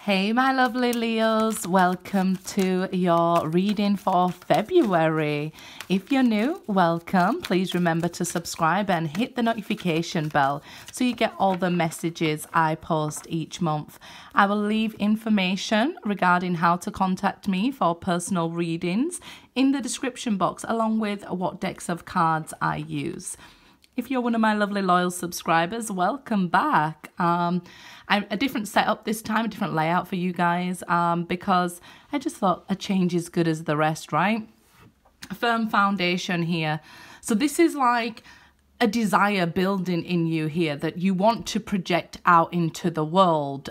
Hey my lovely Leos, welcome to your reading for February. If you're new, welcome. Please remember to subscribe and hit the notification bell so you get all the messages I post each month. I will leave information regarding how to contact me for personal readings in the description box, along with what decks of cards I use. If you're one of my lovely loyal subscribers, welcome back. A different setup this time, a different layout for you guys, because I just thought a change is good as the rest, right? A firm foundation here. So this is like a desire building in you here that you want to project out into the world.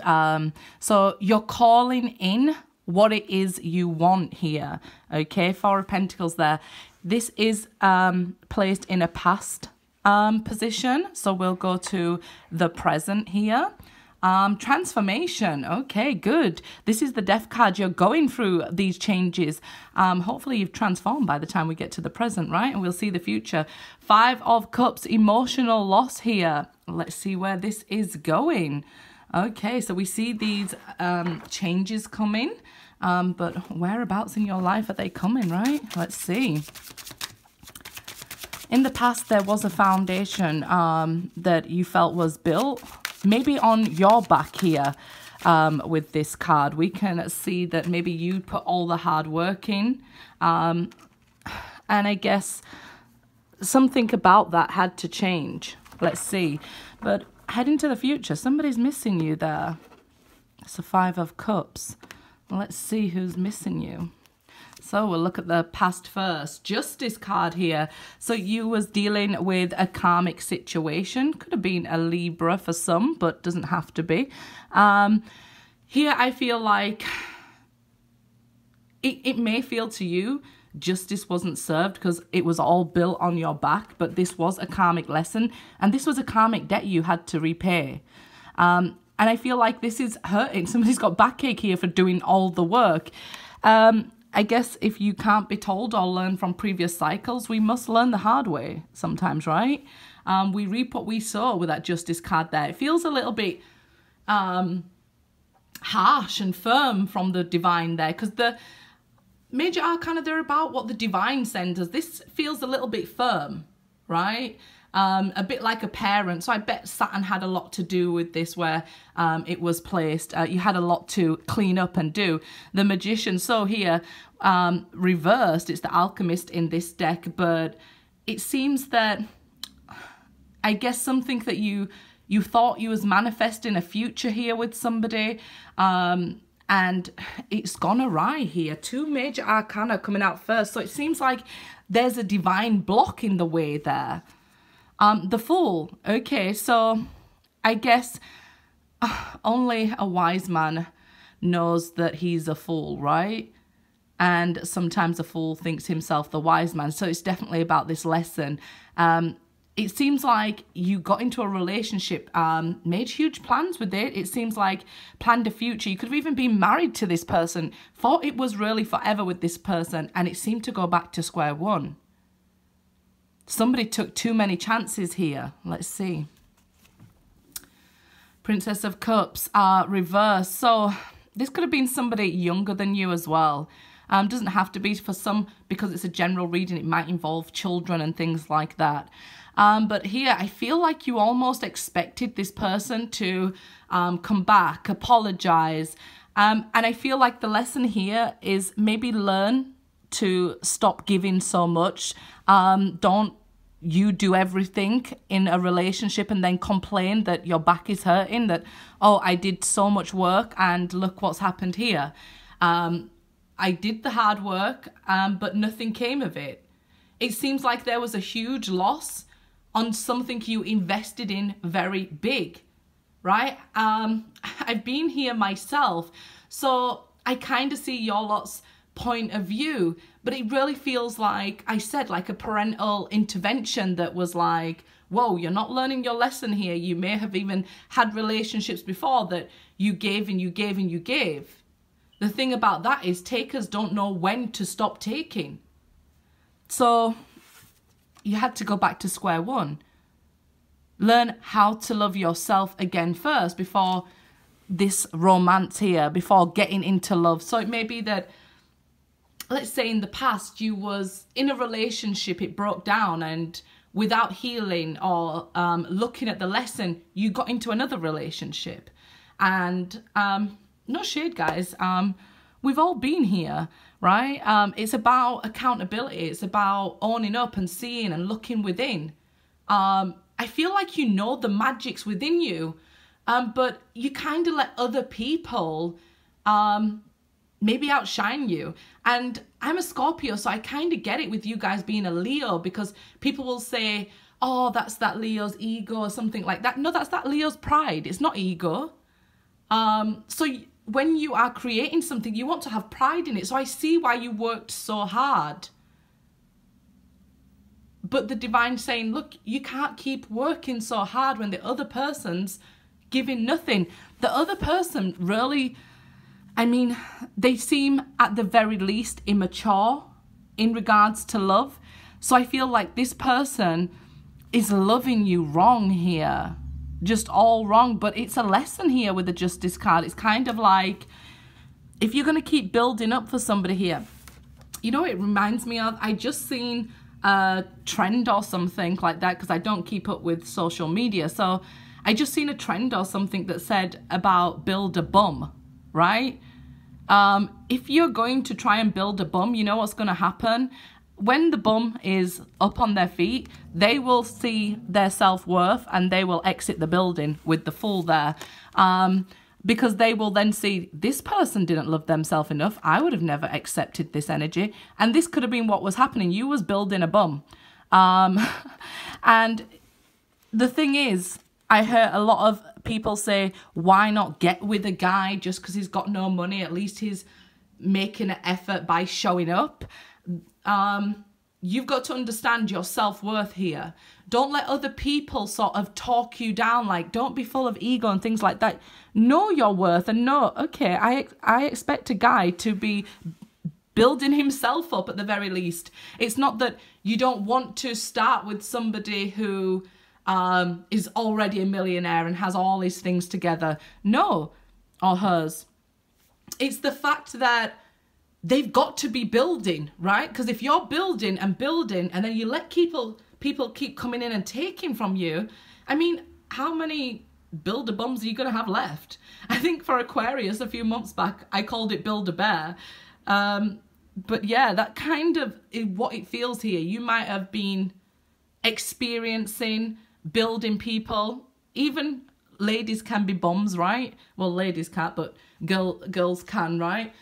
So you're calling in what it is you want here, okay? Four of Pentacles there. This is placed in a past position, so we'll go to the present here. Transformation, okay, good. This is the Death card. You're going through these changes. Hopefully you've transformed by the time we get to the present, right? And we'll see the future. Five of Cups, emotional loss here. Let's see where this is going. Okay, so we see these changes coming, but whereabouts in your life are they coming, right? Let's see. In the past, there was a foundation that you felt was built, maybe on your back here with this card. We can see that maybe you put all the hard work in. And I guess something about that had to change. Let's see. But heading to the future, somebody's missing you there. It's a Five of Cups. Let's see who's missing you. So we'll look at the past first. Justice card here. So you was dealing with a karmic situation. Could have been a Libra for some, but doesn't have to be. Here I feel like it may feel to you justice wasn't served because it was all built on your back, but this was a karmic lesson and this was a karmic debt you had to repay. And I feel like this is hurting. Somebody's got backache here for doing all the work. I guess if you can't be told or learn from previous cycles, we must learn the hard way sometimes, right? We reap what we sow with that Justice card there. It feels a little bit harsh and firm from the divine there, because the major arcana, they're about what the divine sends us. This feels a little bit firm, right? A bit like a parent. So I bet Saturn had a lot to do with this, where it was placed. You had a lot to clean up and do. The Magician, so here, reversed, it's the Alchemist in this deck, but it seems that, I guess something that you thought you was manifesting a future here with somebody, and it's gone awry here. Two major arcana coming out first. So it seems like there's a divine block in the way there. The Fool. Okay, so I guess only a wise man knows that he's a fool, right? And sometimes a fool thinks himself the wise man. So it's definitely about this lesson. It seems like you got into a relationship, made huge plans with it. It seems like planned a future. You could have even been married to this person, thought it was really forever with this person, and it seemed to go back to square one. Somebody took too many chances here. Let's see. Princess of Cups are reversed. So this could have been somebody younger than you as well. Doesn't have to be. For some, because it's a general reading, it might involve children and things like that. But here, I feel like you almost expected this person to come back, apologize. And I feel like the lesson here is maybe learn to stop giving so much. Don't you do everything in a relationship and then complain that your back is hurting, that, oh, I did so much work and look what's happened here. I did the hard work, but nothing came of it. It seems like there was a huge loss on something you invested in very big, right? I've been here myself, so I kind of see your lot's point of view, but it really feels like, I said, like a parental intervention that was like, whoa, you're not learning your lesson here. You may have even had relationships before that you gave and you gave and you gave. The thing about that is takers don't know when to stop taking. So you had to go back to square one. Learn how to love yourself again first before this romance here before getting into love. So it may be that, let's say in the past you was in a relationship, it broke down, and without healing or looking at the lesson, you got into another relationship. And no shade, guys, we've all been here, right? It's about accountability. It's about owning up and seeing and looking within. I feel like you know the magic's within you, but you kind of let other people maybe outshine you. And I'm a Scorpio, so I kind of get it with you guys being a Leo, because people will say, oh, that's that Leo's ego or something like that. No, that's that Leo's pride. It's not ego. So when you are creating something, you want to have pride in it. So I see why you worked so hard. But the divine's saying, look, you can't keep working so hard when the other person's giving nothing. The other person really, I mean, they seem at the very least immature in regards to love. So I feel like this person is loving you wrong here. Just all wrong. But it's a lesson here with the Justice card. It's kind of like, if you're going to keep building up for somebody here, you know, it reminds me of, I just seen a trend or something like that, because I don't keep up with social media. So I just seen a trend or something that said about build a bum, right? If you're going to try and build a bum, you know what's going to happen? When the bum is up on their feet, they will see their self-worth and they will exit the building with the fool there. Because they will then see, this person didn't love themselves enough. I would have never accepted this energy. And this could have been what was happening. You was building a bum. And the thing is, I heard a lot of people say, why not get with a guy just because he's got no money? At least he's making an effort by showing up. You've got to understand your self-worth here. Don't let other people sort of talk you down. Like, don't be full of ego and things like that. Know your worth and know, okay, I expect a guy to be building himself up at the very least. It's not that you don't want to start with somebody who is already a millionaire and has all these things together. No, or hers. It's the fact that they've got to be building, right? Because if you're building and then you let people keep coming in and taking from you, I mean, how many build-a-bums are you going to have left? I think for Aquarius a few months back, I called it Build-a-Bear. But yeah, that kind of is what it feels here. You might have been experiencing building people. Even ladies can be bums, right? Well, ladies can't, but girls can, right?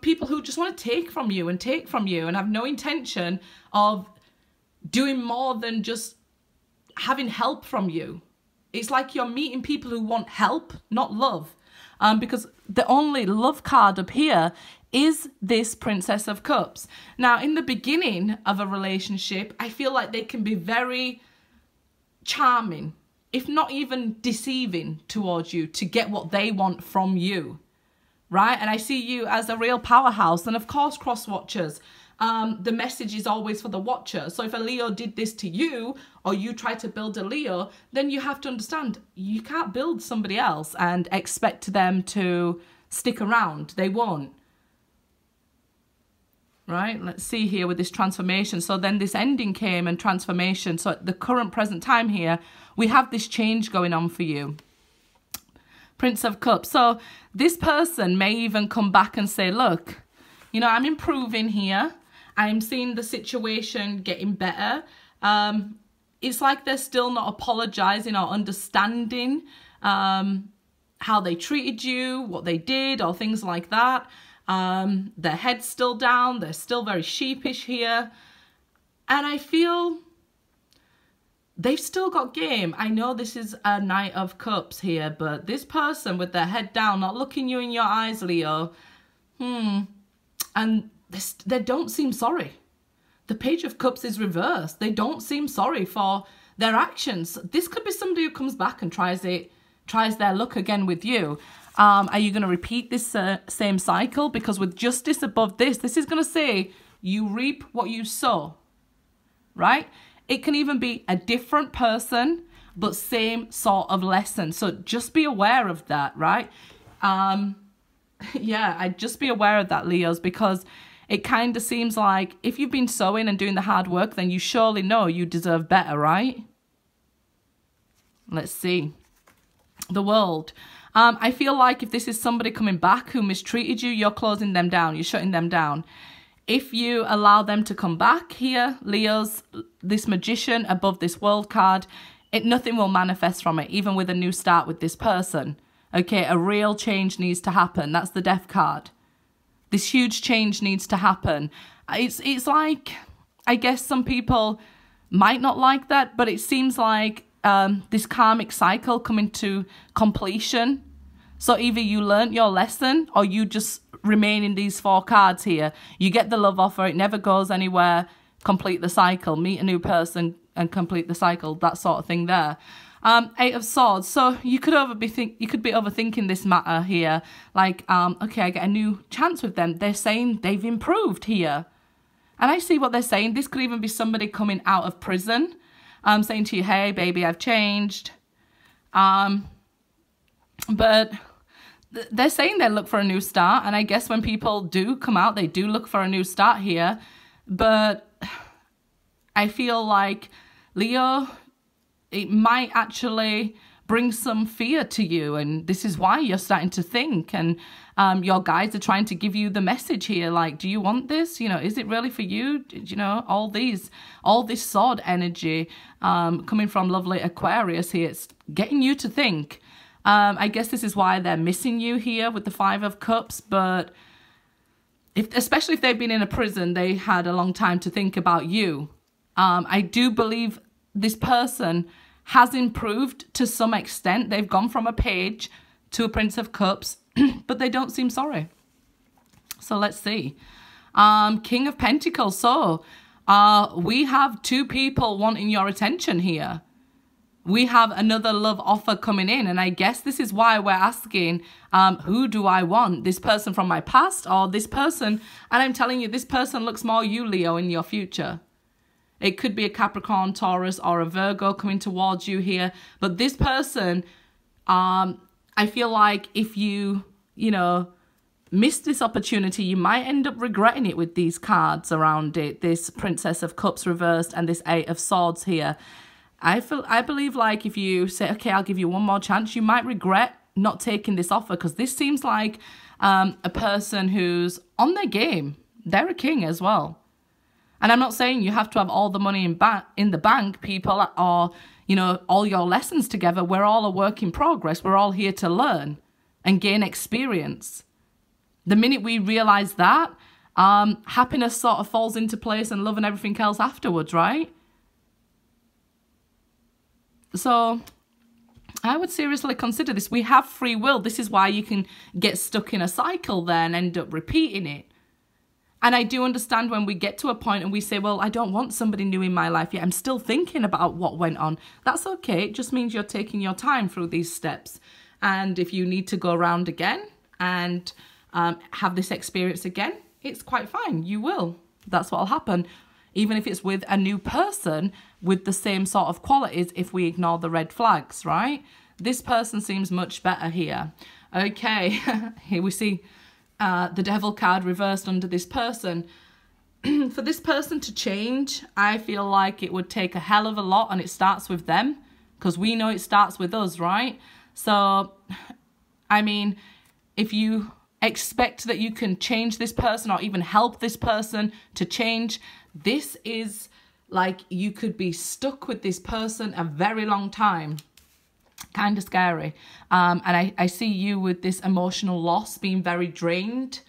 People who just want to take from you and have no intention of doing more than just having help from you. It's like you're meeting people who want help, not love. Because the only love card up here is this Princess of Cups. Now, in the beginning of a relationship, I feel like they can be very charming, if not even deceiving towards you to get what they want from you. Right? And I see you as a real powerhouse. And of course, cross watchers, the message is always for the watcher. So if a Leo did this to you, or you try to build a Leo, then you have to understand, you can't build somebody else and expect them to stick around. They won't. Right? Let's see here with this transformation. So then this ending came and transformation. So at the current present time here, we have this change going on for you. Prince of Cups. So this person may even come back and say, look, you know, I'm improving here. I'm seeing the situation getting better. It's like they're still not apologizing or understanding how they treated you, what they did, or things like that. Their head's still down. They're still very sheepish here. And I feel they've still got game. I know this is a Knight of Cups here, but this person with their head down, not looking you in your eyes, Leo, and they don't seem sorry. The Page of Cups is reversed. They don't seem sorry for their actions. This could be somebody who comes back and tries their luck again with you. Are you going to repeat this same cycle? Because with Justice above this is going to say you reap what you sow, right? It can even be a different person, but same sort of lesson. So just be aware of that, right? Yeah, I'd just be aware of that, Leos, because it kind of seems like if you've been sowing and doing the hard work, then you surely know you deserve better, right? Let's see. The World. I feel like if this is somebody coming back who mistreated you, you're closing them down. You're shutting them down. If you allow them to come back here, Leos, this Magician above this World card, nothing will manifest from it, even with a new start with this person. Okay, a real change needs to happen. That's the Death card. This huge change needs to happen. It's like, I guess some people might not like that, but it seems like this karmic cycle coming to completion. So either you learnt your lesson or you just remain in these 4 cards here. You get the love offer, it never goes anywhere, complete the cycle, meet a new person and complete the cycle, that sort of thing there. 8 of Swords. So you could be overthinking this matter here. Like, okay, I get a new chance with them. They're saying they've improved here. And I see what they're saying. This could even be somebody coming out of prison. Saying to you, hey, baby, I've changed. But they're saying they look for a new start. And I guess when people do come out, they do look for a new start here. But I feel like, Leo, it might actually bring some fear to you, and this is why you're starting to think, and your guides are trying to give you the message here, like, do you want this? You know, is it really for you? You know, all this sword energy coming from lovely Aquarius here, it's getting you to think. I guess this is why they're missing you here with the 5 of Cups, but especially if they've been in a prison, they had a long time to think about you. I do believe this person has improved to some extent. They've gone from a Page to a Prince of Cups, but they don't seem sorry. So let's see. King of Pentacles. So we have 2 people wanting your attention here. We have another love offer coming in, and I guess this is why we're asking, who do I want? This person from my past or this person? And I'm telling you, this person looks more you, Leo, in your future. It could be a Capricorn, Taurus, or a Virgo coming towards you here. But this person, I feel like if you miss this opportunity, you might end up regretting it with these cards around it. This Princess of Cups reversed and this 8 of Swords here. I believe like if you say, okay, I'll give you one more chance, you might regret not taking this offer, because this seems like a person who's on their game. They're a king as well. And I'm not saying you have to have all the money in the bank, people, or, all your lessons together. We're all a work in progress. We're all here to learn and gain experience. The minute we realize that, happiness sort of falls into place and love and everything else afterwards, right? So I would seriously consider this. We have free will. This is why you can get stuck in a cycle there and end up repeating it. And I do understand when we get to a point and we say, well, I don't want somebody new in my life yet. I'm still thinking about what went on. That's okay. It just means you're taking your time through these steps. And if you need to go around again and have this experience again, it's quite fine. You will. That's what will happen. Even if it's with a new person with the same sort of qualities, if we ignore the red flags, right? This person seems much better here. Okay, here we see the Devil card reversed under this person. For this person to change, I feel like it would take a hell of a lot, and it starts with them, because we know it starts with us, right? So, I mean, if you expect that you can change this person or even help this person to change, this is like you could be stuck with this person a very long time. Kind of scary. And I see you with this emotional loss, being very drained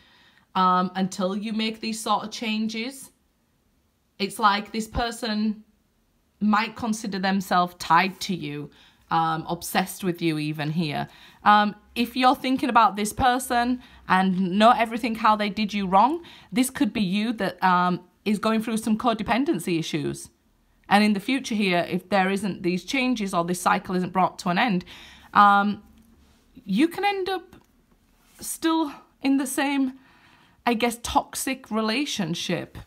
until you make these sort of changes. It's like this person might consider themselves tied to you, obsessed with you even here. If you're thinking about this person and know everything how they did you wrong, this could be you that is going through some codependency issues. And in the future here, if there isn't these changes or this cycle isn't brought to an end, you can end up still in the same, I guess, toxic relationship.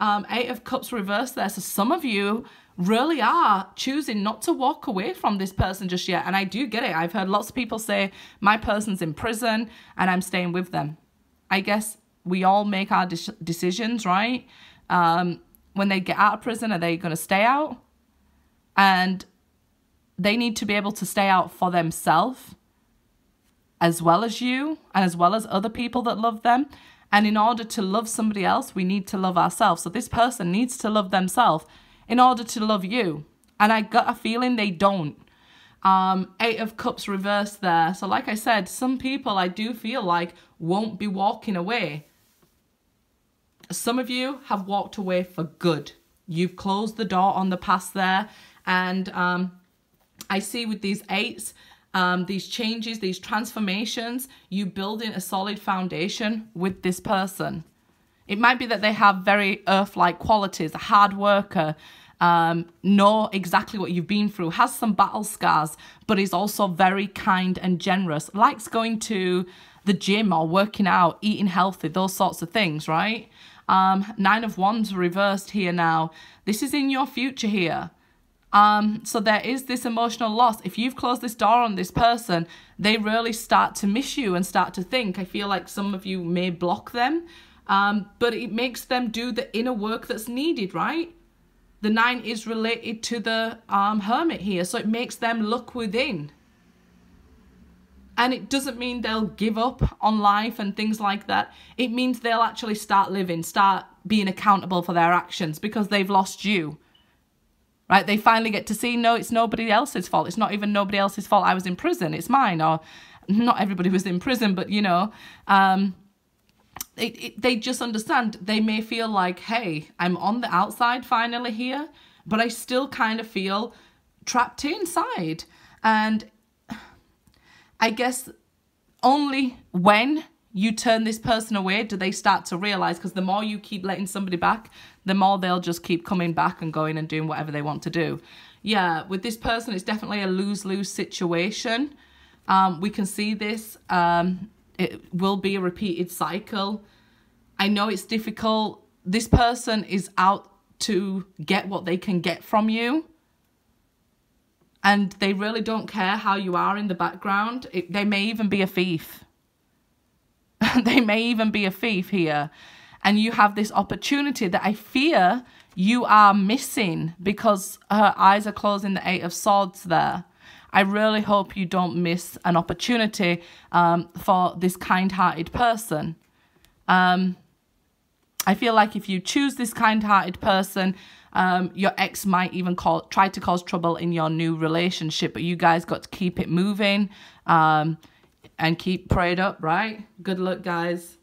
8 of Cups reversed there. So some of you really are choosing not to walk away from this person just yet. And I do get it. I've heard lots of people say, my person's in prison and I'm staying with them. I guess we all make our decisions, right? When they get out of prison, are they going to stay out? And they need to be able to stay out for themselves, as well as you, and as well as other people that love them. And in order to love somebody else, we need to love ourselves. So this person needs to love themselves in order to love you. And I got a feeling they don't. 8 of Cups reversed there. So like I said, some people I do feel like won't be walking away. Some of you have walked away for good. You've closed the door on the past there. And I see with these 8s, these changes, these transformations, you building a solid foundation with this person. It might be that they have very earth-like qualities, a hard worker, know exactly what you've been through, has some battle scars, but is also very kind and generous, likes going to the gym or working out, eating healthy, those sorts of things, right? 9 of Wands reversed here now. This is in your future here. So there is this emotional loss. If you've closed this door on this person, they really start to miss you and start to think. I feel like some of you may block them, but it makes them do the inner work that's needed, right? The 9 is related to the Hermit here, so it makes them look within. And it doesn't mean they'll give up on life and things like that. It means they'll actually start living, start being accountable for their actions because they've lost you. Right? They finally get to see, no, it's nobody else's fault. It's not even nobody else's fault. I was in prison. It's mine. Or not everybody was in prison, but, you know, they just understand. They may feel like, hey, I'm on the outside finally here, but I still kind of feel trapped inside. And I guess only when you turn this person away do they start to realize, because the more you keep letting somebody back, the more they'll just keep coming back and going and doing whatever they want to do. Yeah, with this person, it's definitely a lose-lose situation. We can see this. It will be a repeated cycle. I know it's difficult. This person is out to get what they can get from you. And they really don't care how you are in the background. They may even be a thief. They may even be a thief here. And you have this opportunity that I fear you are missing because her eyes are closing the 8 of Swords there. I really hope you don't miss an opportunity for this kind-hearted person. I feel like if you choose this kind-hearted person, your ex might even try to cause trouble in your new relationship, but you guys got to keep it moving and keep prayed up, right? Good luck, guys.